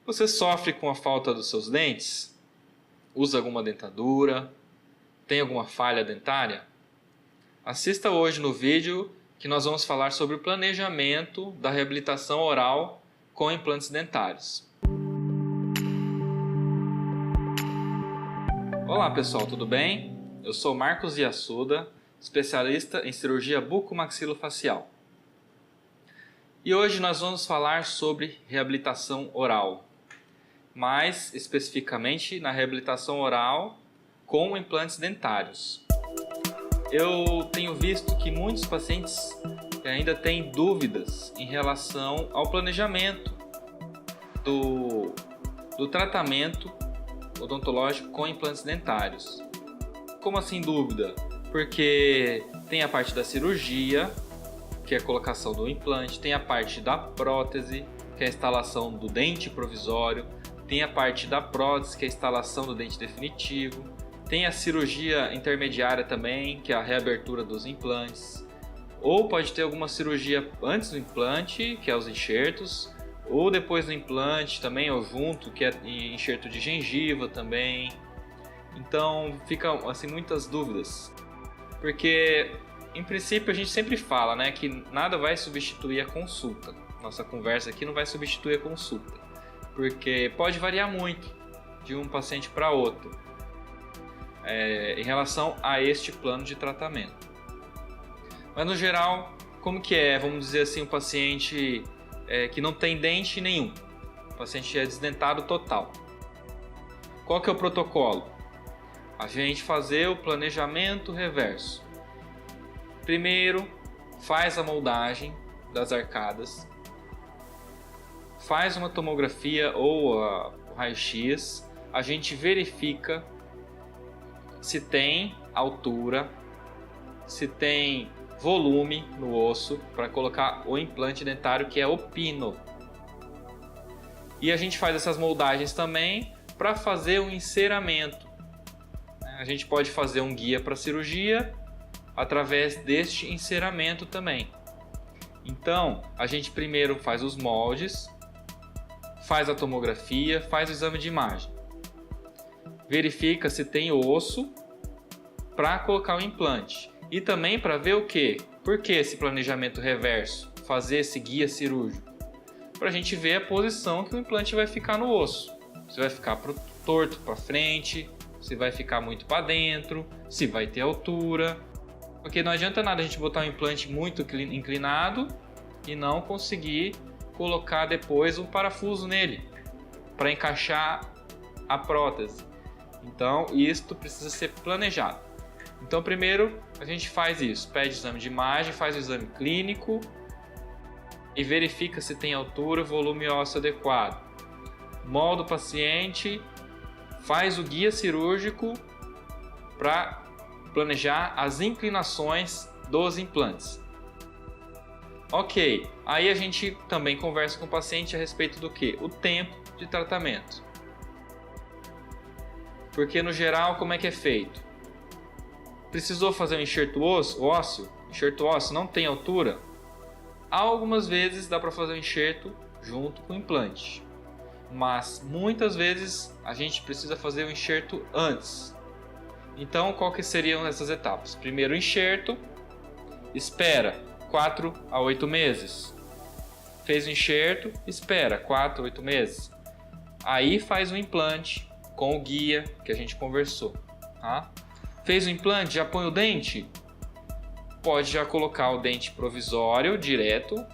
Você sofre com a falta dos seus dentes? Usa alguma dentadura? Tem alguma falha dentária? Assista hoje no vídeo que nós vamos falar sobre o planejamento da reabilitação oral com implantes dentários. Olá pessoal, tudo bem? Eu sou Marcos Yasuda, especialista em cirurgia bucomaxilofacial. E hoje nós vamos falar sobre reabilitação oral, mais especificamente na reabilitação oral com implantes dentários. Eu tenho visto que muitos pacientes ainda têm dúvidas em relação ao planejamento do tratamento odontológico com implantes dentários. Como assim dúvida? Porque tem a parte da cirurgia, que é a colocação do implante, tem a parte da prótese, que é a instalação do dente provisório, tem a parte da prótese, que é a instalação do dente definitivo, tem a cirurgia intermediária também, que é a reabertura dos implantes, ou pode ter alguma cirurgia antes do implante, que é os enxertos, ou depois do implante também, ou junto, que é enxerto de gengiva também. Então ficam assim muitas dúvidas, porque em princípio a gente sempre fala, né, que nada vai substituir a consulta. Nossa conversa aqui não vai substituir a consulta, porque pode variar muito de um paciente para outro em relação a este plano de tratamento. Mas no geral, como que é, vamos dizer assim, um paciente que não tem dente nenhum, o paciente é desdentado total. Qual que é o protocolo? A gente fazer o planejamento reverso. Primeiro, faz a moldagem das arcadas, faz uma tomografia ou o raio-x, a gente verifica se tem altura, se tem volume no osso para colocar o implante dentário, que é o pino. E a gente faz essas moldagens também para fazer o enceramento. A gente pode fazer um guia para cirurgia através deste enceramento também. Então, a gente primeiro faz os moldes, faz a tomografia, faz o exame de imagem. Verifica se tem osso para colocar o implante. E também para ver o quê? Por que esse planejamento reverso? Fazer esse guia cirúrgico? Para a gente ver a posição que o implante vai ficar no osso. Se vai ficar torto para frente, se vai ficar muito para dentro, se vai ter altura. Porque não adianta nada a gente botar um implante muito inclinado e não conseguir colocar depois um parafuso nele para encaixar a prótese. Então, isto precisa ser planejado. Então, primeiro a gente faz isso, pede o exame de imagem, faz o exame clínico e verifica se tem altura, volume ósseo adequado. Molda o paciente, faz o guia cirúrgico para planejar as inclinações dos implantes. Ok, aí a gente também conversa com o paciente a respeito do que? O tempo de tratamento. Porque no geral, como é que é feito? Precisou fazer um enxerto ósseo? Enxerto ósseo não tem altura? Algumas vezes dá para fazer o enxerto junto com o implante. Mas muitas vezes a gente precisa fazer o enxerto antes. Então, qual que seriam essas etapas? Primeiro o enxerto, espera 4 a 8 meses. Fez o enxerto, espera 4 a 8 meses. Aí faz o implante com o guia que a gente conversou. Tá? Fez o implante, já põe o dente? Pode já colocar o dente provisório direto,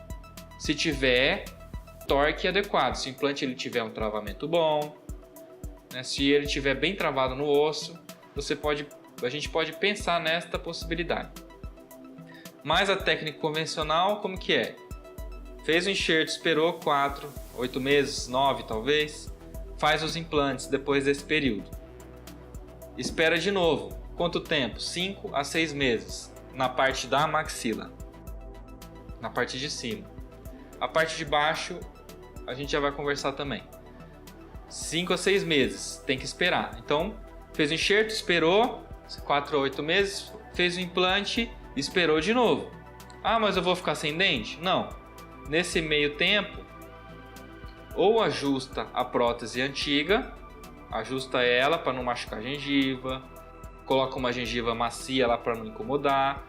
se tiver torque adequado. Se o implante ele tiver um travamento bom, né? Se ele tiver bem travado no osso, a gente pode pensar nesta possibilidade. Mas a técnica convencional, como que é? Fez o enxerto, esperou 4, 8 meses, 9 talvez, faz os implantes depois desse período. Espera de novo. Quanto tempo? 5 a 6 meses na parte da maxila, na parte de cima. A parte de baixo a gente já vai conversar também. 5 a 6 meses, tem que esperar. Então, fez o enxerto, esperou 4 a 8 meses, fez o implante, esperou de novo. Ah, mas eu vou ficar sem dente? Não. Nesse meio tempo, ou ajusta a prótese antiga, ajusta ela para não machucar a gengiva, coloca uma gengiva macia lá para não incomodar,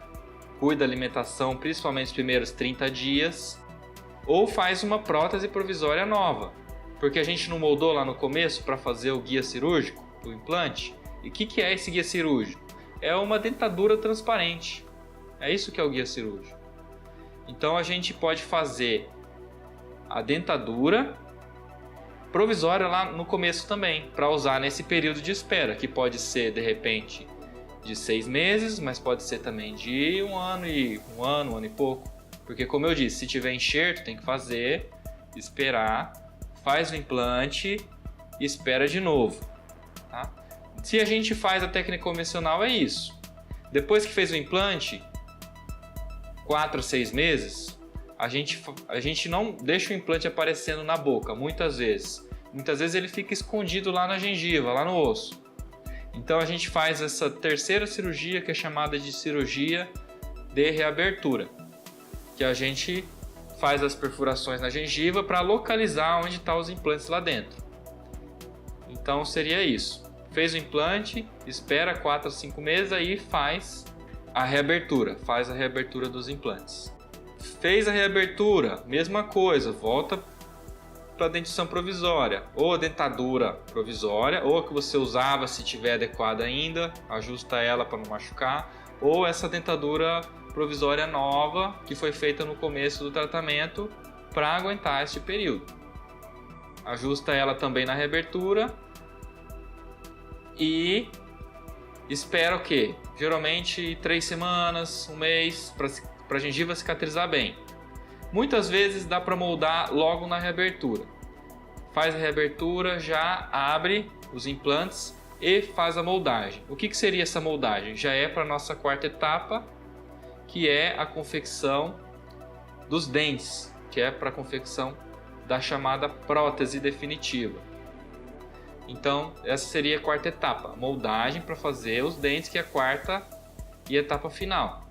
cuida da alimentação, principalmente os primeiros 30 dias, ou faz uma prótese provisória nova, porque a gente não moldou lá no começo para fazer o guia cirúrgico, o implante. E o que é esse guia cirúrgico? É uma dentadura transparente, é isso que é o guia cirúrgico. Então a gente pode fazer a dentadura provisória lá no começo também, para usar nesse período de espera, que pode ser de repente de 6 meses, mas pode ser também de um ano e pouco. Porque como eu disse, se tiver enxerto tem que fazer, esperar, faz o implante e espera de novo. Tá? Se a gente faz a técnica convencional é isso. Depois que fez o implante, 4 a 6 meses, a gente não deixa o implante aparecendo na boca, muitas vezes. Muitas vezes ele fica escondido lá na gengiva, lá no osso. Então a gente faz essa terceira cirurgia, que é chamada de cirurgia de reabertura, que a gente faz as perfurações na gengiva para localizar onde estão os implantes lá dentro. Então seria isso. Fez o implante, espera 4 a 5 meses, aí faz a reabertura dos implantes. Fez a reabertura, mesma coisa, volta para a dentição provisória, ou a dentadura provisória, ou a que você usava se tiver adequada ainda, ajusta ela para não machucar, ou essa dentadura provisória nova que foi feita no começo do tratamento para aguentar este período. Ajusta ela também na reabertura e espera o quê? Geralmente 3 semanas, 1 mês, para a gengiva cicatrizar bem. Muitas vezes dá para moldar logo na reabertura. Faz a reabertura, já abre os implantes e faz a moldagem. O que seria essa moldagem? Já é para a nossa quarta etapa, que é a confecção dos dentes, que é para a confecção da chamada prótese definitiva. Então, essa seria a quarta etapa, moldagem para fazer os dentes, que é a quarta e etapa final.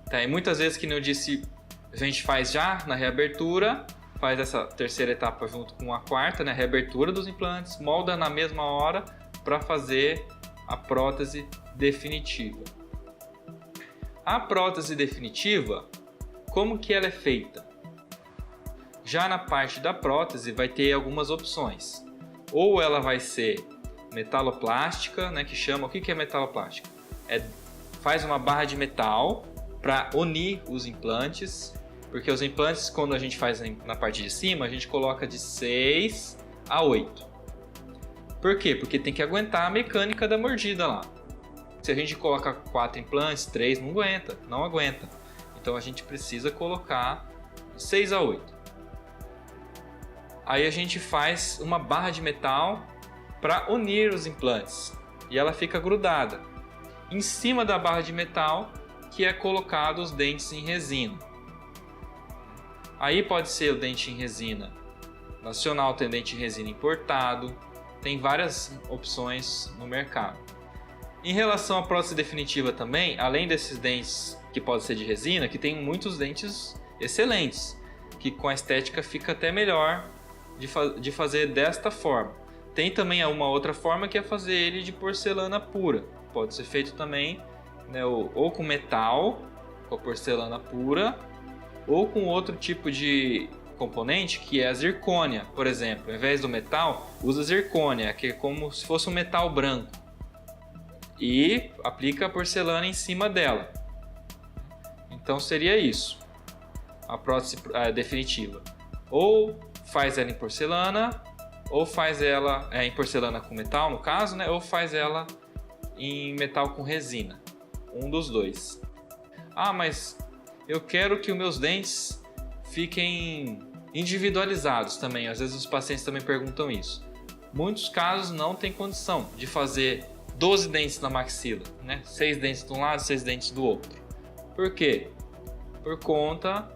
Tá, e muitas vezes, que nem eu disse, a gente faz já na reabertura, faz essa terceira etapa junto com a quarta, né, reabertura dos implantes, molda na mesma hora para fazer a prótese definitiva. A prótese definitiva, como que ela é feita? Já na parte da prótese vai ter algumas opções. Ou ela vai ser metaloplástica, né, que chama, o que é metaloplástica? Faz uma barra de metal para unir os implantes, porque os implantes, quando a gente faz na parte de cima, a gente coloca de 6 a 8. Por quê? Porque tem que aguentar a mecânica da mordida lá. Se a gente coloca 4 implantes, 3 não aguenta. Então a gente precisa colocar de 6 a 8. Aí a gente faz uma barra de metal para unir os implantes e ela fica grudada. Em cima da barra de metal que é colocado os dentes em resina. Aí pode ser o dente em resina nacional, tem dente em resina importado, tem várias opções no mercado. Em relação à prótese definitiva também, além desses dentes que podem ser de resina, que tem muitos dentes excelentes, que com a estética fica até melhor de fazer desta forma. Tem também uma outra forma, que é fazer ele de porcelana pura. Pode ser feito também, né, ou com metal, com a porcelana pura, ou com outro tipo de componente, que é a zircônia, por exemplo. Ao invés do metal, usa zircônia, que é como se fosse um metal branco, e aplica a porcelana em cima dela. Então seria isso, a prótese definitiva. Ou faz ela em porcelana, ou faz ela em porcelana com metal, no caso, né? Ou faz ela em metal com resina. Um dos dois. Ah, mas eu quero que os meus dentes fiquem individualizados também. Às vezes os pacientes também perguntam isso. Muitos casos não tem condição de fazer 12 dentes na maxila, né? 6 dentes de um lado, 6 dentes do outro. Por quê? Por conta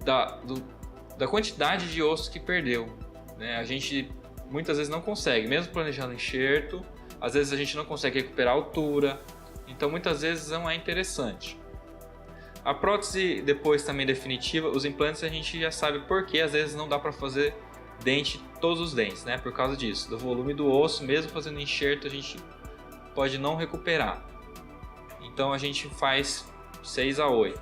da quantidade de osso que perdeu, né? A gente muitas vezes não consegue, mesmo planejando enxerto, às vezes a gente não consegue recuperar a altura, então muitas vezes não é interessante. A prótese depois também definitiva, os implantes a gente já sabe por que às vezes não dá para fazer todos os dentes, né? Por causa disso, do volume do osso, mesmo fazendo enxerto a gente pode não recuperar. Então a gente faz 6 a 8.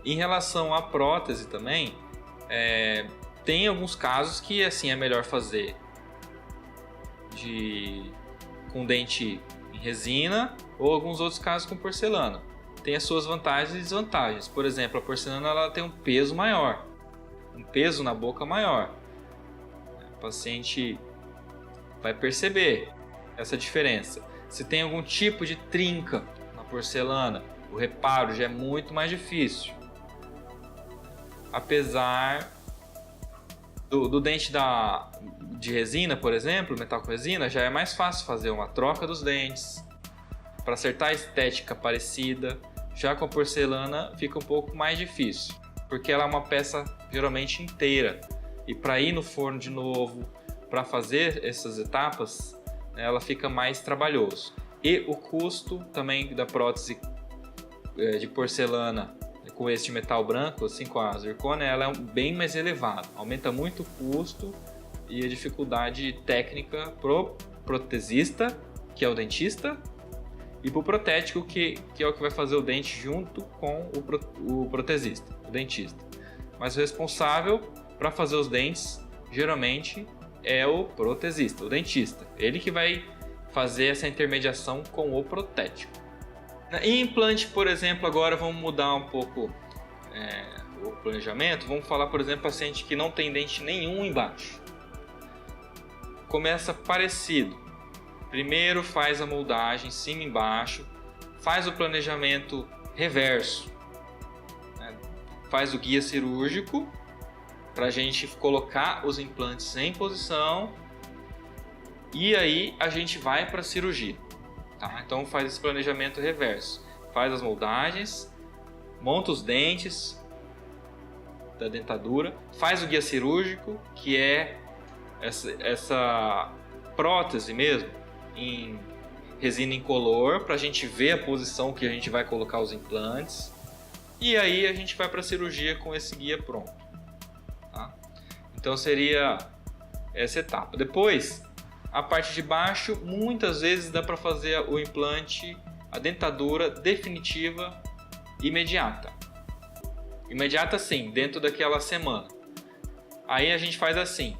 Em relação à prótese também, tem alguns casos que assim é melhor fazer com dente em resina ou alguns outros casos com porcelana. Tem as suas vantagens e desvantagens. Por exemplo, a porcelana ela tem um peso maior, um peso na boca maior. O paciente vai perceber essa diferença. Se tem algum tipo de trinca na porcelana, o reparo já é muito mais difícil. Apesar do dente de resina, por exemplo, metal com resina, já é mais fácil fazer uma troca dos dentes para acertar a estética parecida. Já com a porcelana fica um pouco mais difícil, porque ela é uma peça geralmente inteira e para ir no forno de novo, para fazer essas etapas, ela fica mais trabalhoso. E o custo também da prótese de porcelana com este metal branco, assim com a zircônia, ela é bem mais elevada, aumenta muito o custo e a dificuldade técnica pro protesista, que é o dentista, e pro protético, que é o que vai fazer o dente junto com o protesista, o dentista. Mas o responsável para fazer os dentes, geralmente, é o protesista, o dentista. Ele que vai fazer essa intermediação com o protético. Em implante, por exemplo, agora vamos mudar um pouco o planejamento. Vamos falar, por exemplo, paciente que não tem dente nenhum embaixo. Começa parecido. Primeiro faz a moldagem cima e embaixo, faz o planejamento reverso, né? Faz o guia cirúrgico para a gente colocar os implantes em posição e aí a gente vai para a cirurgia. Tá? Então faz esse planejamento reverso, faz as moldagens, monta os dentes da dentadura, faz o guia cirúrgico, que é essa prótese mesmo, em resina incolor, para a gente ver a posição que a gente vai colocar os implantes, e aí a gente vai para a cirurgia com esse guia pronto. Tá? Então seria essa etapa. Depois, a parte de baixo, muitas vezes dá para fazer o implante, a dentadura definitiva imediata. Imediata sim, dentro daquela semana. Aí a gente faz assim,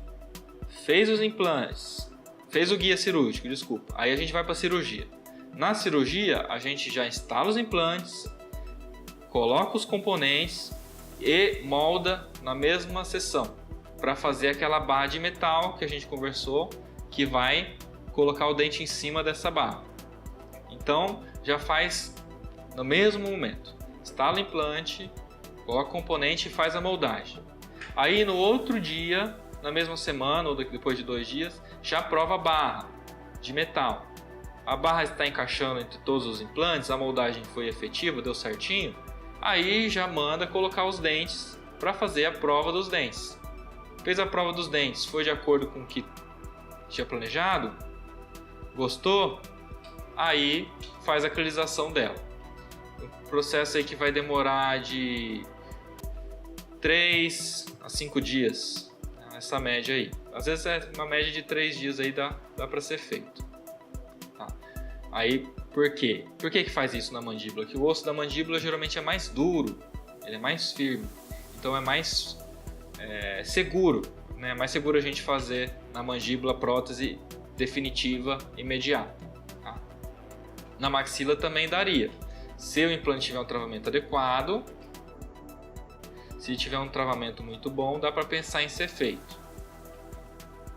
fez os implantes, fez o guia cirúrgico, desculpa. Aí a gente vai para a cirurgia. Na cirurgia, a gente já instala os implantes, coloca os componentes e molda na mesma sessão para fazer aquela barra de metal que a gente conversou, que vai colocar o dente em cima dessa barra. Então, já faz no mesmo momento. Instala o implante, coloca o componente e faz a moldagem. Aí no outro dia, na mesma semana ou depois de 2 dias, já prova a barra de metal. A barra está encaixando entre todos os implantes, a moldagem foi efetiva, deu certinho. Aí já manda colocar os dentes para fazer a prova dos dentes. Fez a prova dos dentes, foi de acordo com o que tinha planejado, gostou, aí faz a acrilização dela. Um processo aí que vai demorar de 3 a 5 dias, essa média aí. Às vezes é uma média de 3 dias aí, dá para ser feito. Tá. Aí, por quê? Por que faz isso na mandíbula? Que o osso da mandíbula geralmente é mais duro, ele é mais firme, então é mais seguro. É mais seguro a gente fazer na mandíbula prótese definitiva imediata. Tá? Na maxila também daria. Se o implante tiver um travamento adequado, se tiver um travamento muito bom, dá para pensar em ser feito.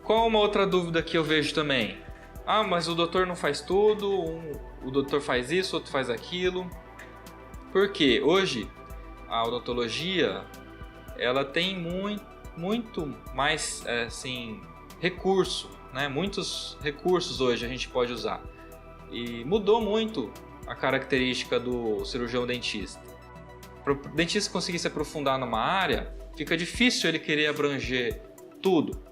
Qual uma outra dúvida que eu vejo também? Ah, mas o doutor não faz tudo, o doutor faz isso, outro faz aquilo. Por quê? Hoje a odontologia ela tem muito mais recurso, né? Muitos recursos hoje a gente pode usar e mudou muito a característica do cirurgião dentista. Para o dentista conseguir se aprofundar numa área, fica difícil ele querer abranger tudo.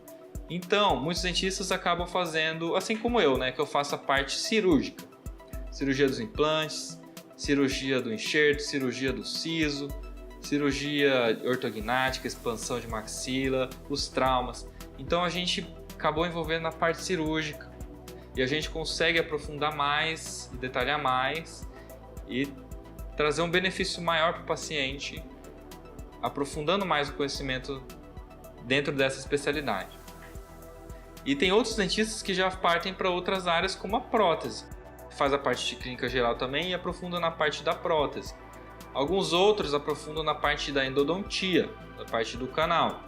Então, muitos dentistas acabam fazendo, assim como eu, né? Que eu faço a parte cirúrgica, cirurgia dos implantes, cirurgia do enxerto, cirurgia do siso, cirurgia ortognática, expansão de maxila, os traumas. Então a gente acabou envolvendo na parte cirúrgica e a gente consegue aprofundar mais, detalhar mais e trazer um benefício maior para o paciente, aprofundando mais o conhecimento dentro dessa especialidade. E tem outros dentistas que já partem para outras áreas, como a prótese. Faz a parte de clínica geral também e aprofunda na parte da prótese. Alguns outros aprofundam na parte da endodontia, na parte do canal.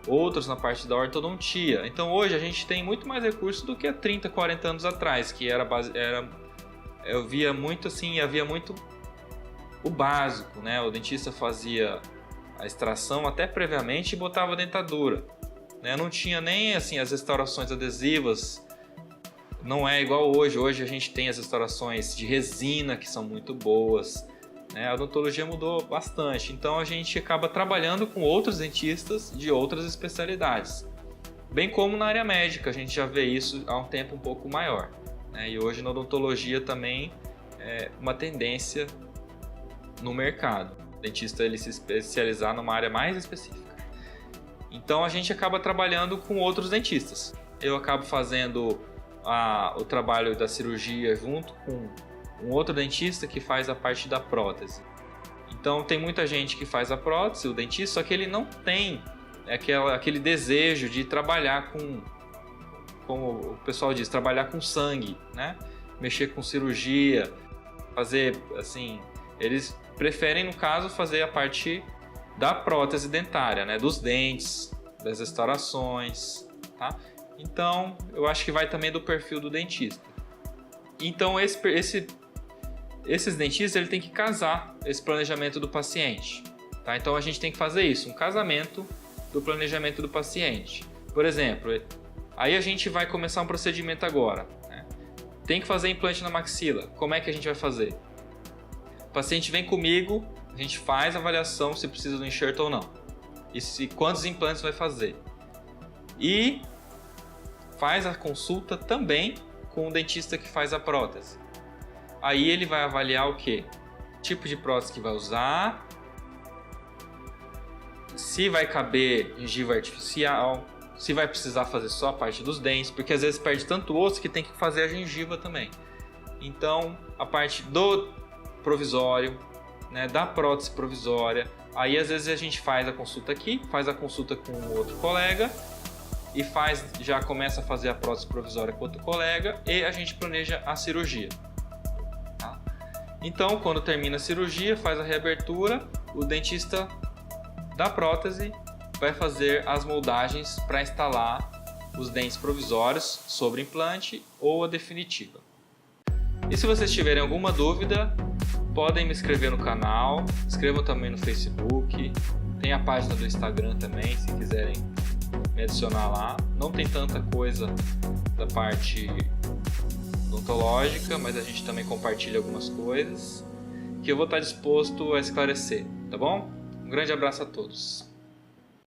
Outros na parte da ortodontia. Então hoje a gente tem muito mais recursos do que há 30, 40 anos atrás, que havia muito o básico, né? O dentista fazia a extração até previamente e botava a dentadura, né? Não tinha nem assim as restaurações adesivas. Não é igual hoje. Hoje a gente tem as restaurações de resina que são muito boas, né? A odontologia mudou bastante. Então a gente acaba trabalhando com outros dentistas de outras especialidades. Bem como na área médica, a gente já vê isso há um tempo um pouco maior, né? E hoje na odontologia também é uma tendência no mercado. O dentista ele se especializar numa área mais específica. Então a gente acaba trabalhando com outros dentistas. Eu acabo fazendo o trabalho da cirurgia junto com um outro dentista que faz a parte da prótese. Então tem muita gente que faz a prótese, o dentista, só que ele não tem aquele desejo de trabalhar com, como o pessoal diz, trabalhar com sangue, né? Mexer com cirurgia, fazer assim, eles preferem no caso fazer a parte da prótese dentária, né? Dos dentes, das restaurações, tá? Então eu acho que vai também do perfil do dentista. Então esses dentistas ele tem que casar esse planejamento do paciente, tá? Então a gente tem que fazer isso, um casamento do planejamento do paciente. Por exemplo, aí a gente vai começar um procedimento agora, né? Tem que fazer implante na maxila. Como é que a gente vai fazer? O paciente vem comigo, a gente faz a avaliação se precisa do enxerto ou não. E quantos implantes vai fazer. E faz a consulta também com o dentista que faz a prótese. Aí ele vai avaliar o quê? Tipo de prótese que vai usar, se vai caber gengiva artificial, se vai precisar fazer só a parte dos dentes, porque às vezes perde tanto osso que tem que fazer a gengiva também. Então, a parte do provisório, né, da prótese provisória, aí às vezes a gente faz a consulta aqui, faz a consulta com outro colega e já começa a fazer a prótese provisória com outro colega e a gente planeja a cirurgia. Tá? Então, quando termina a cirurgia, faz a reabertura, o dentista da prótese vai fazer as moldagens para instalar os dentes provisórios sobre implante ou a definitiva. E se vocês tiverem alguma dúvida, podem me escrever no canal, escrevam também no Facebook, tem a página do Instagram também, se quiserem me adicionar lá. Não tem tanta coisa da parte odontológica, mas a gente também compartilha algumas coisas que eu vou estar disposto a esclarecer, tá bom? Um grande abraço a todos.